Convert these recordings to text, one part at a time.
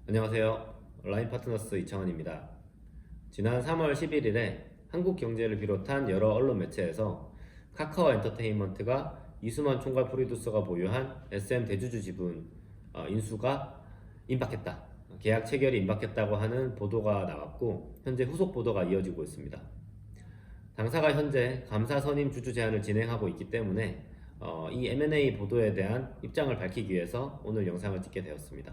안녕하세요. 라인 파트너스 이창원입니다. 지난 3월 11일에 한국 경제를 비롯한 여러 언론 매체에서 카카오 엔터테인먼트가 이수만 총괄 프로듀서가 보유한 SM 대주주 지분 인수가 임박했다. 계약 체결이 임박했다고 하는 보도가 나왔고 현재 후속 보도가 이어지고 있습니다. 당사가 현재 감사 선임 주주 제안을 진행하고 있기 때문에 이 M&A 보도에 대한 입장을 밝히기 위해서 오늘 영상을 찍게 되었습니다.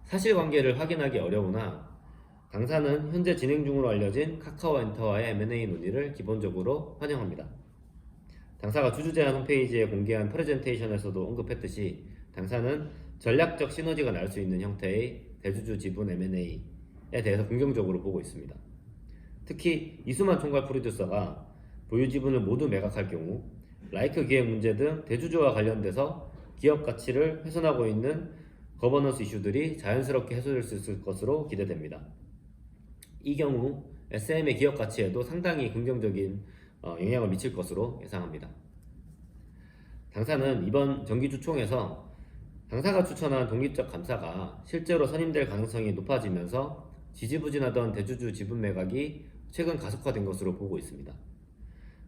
사실관계를 확인하기 어려우나 당사는 현재 진행 중으로 알려진 카카오엔터와의 M&A 논의를 기본적으로 환영합니다. 당사가 주주 제안 홈페이지에 공개한 프레젠테이션에서도 언급했듯이 당사는 전략적 시너지가 날 수 있는 형태의 대주주 지분 M&A에 대해서 긍정적으로 보고 있습니다. 특히 이수만 총괄 프로듀서가 보유 지분을 모두 매각할 경우 라이크 기획 문제 등 대주주와 관련돼서 기업 가치를 훼손하고 있는 거버넌스 이슈들이 자연스럽게 해소될 수 있을 것으로 기대됩니다. 이 경우 SM의 기업 가치에도 상당히 긍정적인 영향을 미칠 것으로 예상합니다. 당사는 이번 정기주총에서 당사가 추천한 독립적 감사가 실제로 선임될 가능성이 높아지면서 지지부진하던 대주주 지분 매각이 최근 가속화된 것으로 보고 있습니다.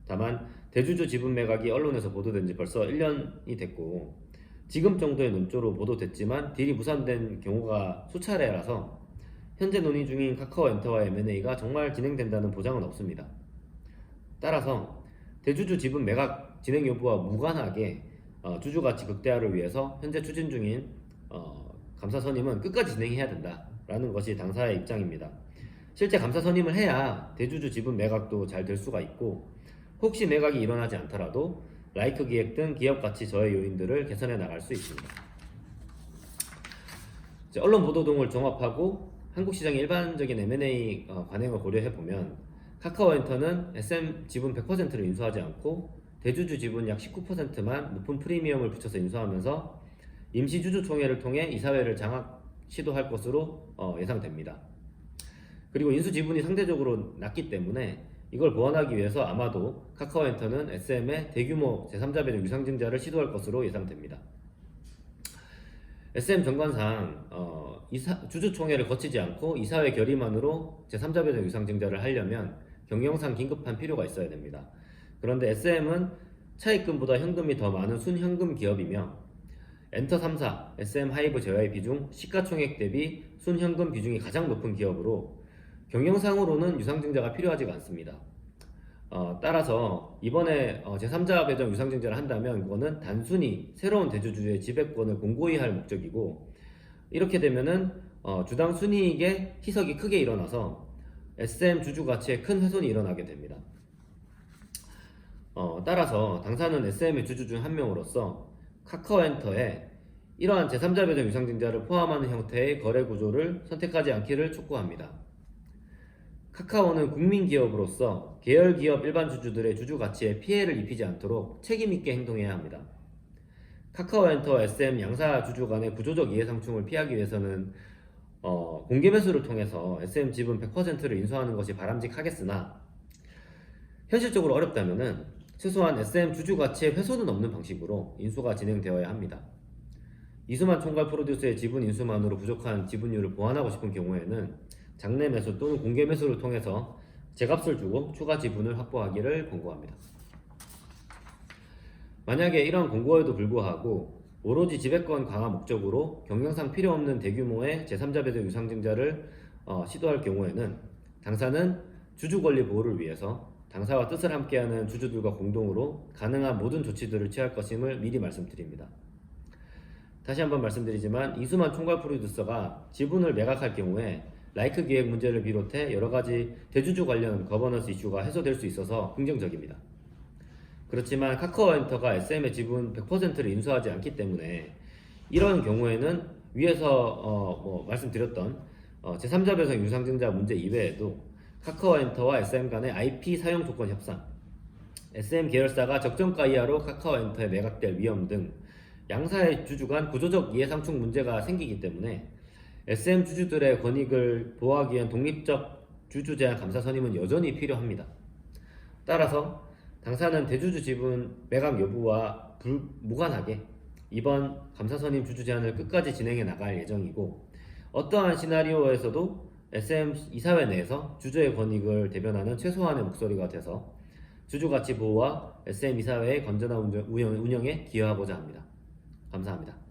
다만 대주주 지분 매각이 언론에서 보도된 지 벌써 1년이 됐고 지금 정도의 논조로 보도됐지만 딜이 무산된 경우가 수차례라서 현재 논의 중인 카카오엔터와의 M&A가 정말 진행된다는 보장은 없습니다. 따라서 대주주 지분 매각 진행 여부와 무관하게 주주 가치 극대화를 위해서 현재 추진 중인 감사 선임은 끝까지 진행해야 된다라는 것이 당사의 입장입니다. 실제 감사 선임을 해야 대주주 지분 매각도 잘 될 수가 있고 혹시 매각이 일어나지 않더라도 라이크 기획 등 기업 가치 저해 요인들을 개선해 나갈 수 있습니다. 언론 보도 등을 종합하고 한국 시장의 일반적인 M&A 관행을 고려해 보면 카카오엔터는 SM 지분 100%를 인수하지 않고 대주주 지분 약 19%만 높은 프리미엄을 붙여서 인수하면서 임시 주주총회를 통해 이사회를 장악 시도할 것으로 예상됩니다. 그리고 인수 지분이 상대적으로 낮기 때문에 이걸 보완하기 위해서 아마도 카카오엔터는 SM의 대규모 제3자 배정 유상증자를 시도할 것으로 예상됩니다. SM 정관상 주주총회를 거치지 않고 이사회 결의만으로 제3자 배정 유상증자를 하려면 경영상 긴급한 필요가 있어야 됩니다. 그런데 SM은 차입금보다 현금이 더 많은 순현금 기업이며 엔터 3사, SM 하이브 제외의 비중, 시가총액 대비 순현금 비중이 가장 높은 기업으로 경영상으로는 유상증자가 필요하지가 않습니다. 따라서 이번에 제3자 배정 유상증자를 한다면 그거는 단순히 새로운 대주주의 지배권을 공고히 할 목적이고 이렇게 되면은 주당 순이익에 희석이 크게 일어나서 SM 주주 가치에 큰 훼손이 일어나게 됩니다. 따라서 당사는 SM의 주주 중 한 명으로서 카카오엔터에 이러한 제3자 배정 유상증자를 포함하는 형태의 거래 구조를 선택하지 않기를 촉구합니다. 카카오는 국민기업으로서 계열기업 일반 주주들의 주주 가치에 피해를 입히지 않도록 책임있게 행동해야 합니다. 카카오엔터와 SM 양사 주주 간의 구조적 이해상충을 피하기 위해서는 공개 매수를 통해서 SM 지분 100%를 인수하는 것이 바람직하겠으나 현실적으로 어렵다면 최소한 SM 주주 가치의 훼손은 없는 방식으로 인수가 진행되어야 합니다. 이수만 총괄 프로듀서의 지분 인수만으로 부족한 지분율을 보완하고 싶은 경우에는 장내 매수 또는 공개 매수를 통해서 제값을 주고 추가 지분을 확보하기를 권고합니다. 만약에 이런 권고에도 불구하고 오로지 지배권 강화 목적으로 경영상 필요 없는 대규모의 제3자 배정 유상증자를 시도할 경우에는 당사는 주주 권리 보호를 위해서 당사와 뜻을 함께하는 주주들과 공동으로 가능한 모든 조치들을 취할 것임을 미리 말씀드립니다. 다시 한번 말씀드리지만 이수만 총괄 프로듀서가 지분을 매각할 경우에 라이크 기획 문제를 비롯해 여러가지 대주주 관련 거버넌스 이슈가 해소될 수 있어서 긍정적입니다. 그렇지만 카카오엔터가 SM의 지분 100%를 인수하지 않기 때문에 이런 경우에는 위에서 말씀드렸던 제3자 배정 유상증자 문제 이외에도 카카오엔터와 SM 간의 IP 사용 조건 협상, SM 계열사가 적정가 이하로 카카오엔터에 매각될 위험 등 양사의 주주 간 구조적 이해상충 문제가 생기기 때문에 SM 주주들의 권익을 보호하기 위한 독립적 주주 제한 감사 선임은 여전히 필요합니다. 따라서 당사는 대주주 지분 매각 여부와 무관하게 이번 감사선임 주주 제안을 끝까지 진행해 나갈 예정이고 어떠한 시나리오에서도 SM 이사회 내에서 주주의 권익을 대변하는 최소한의 목소리가 돼서 주주 가치 보호와 SM 이사회의 건전한 운영에 기여하고자 합니다. 감사합니다.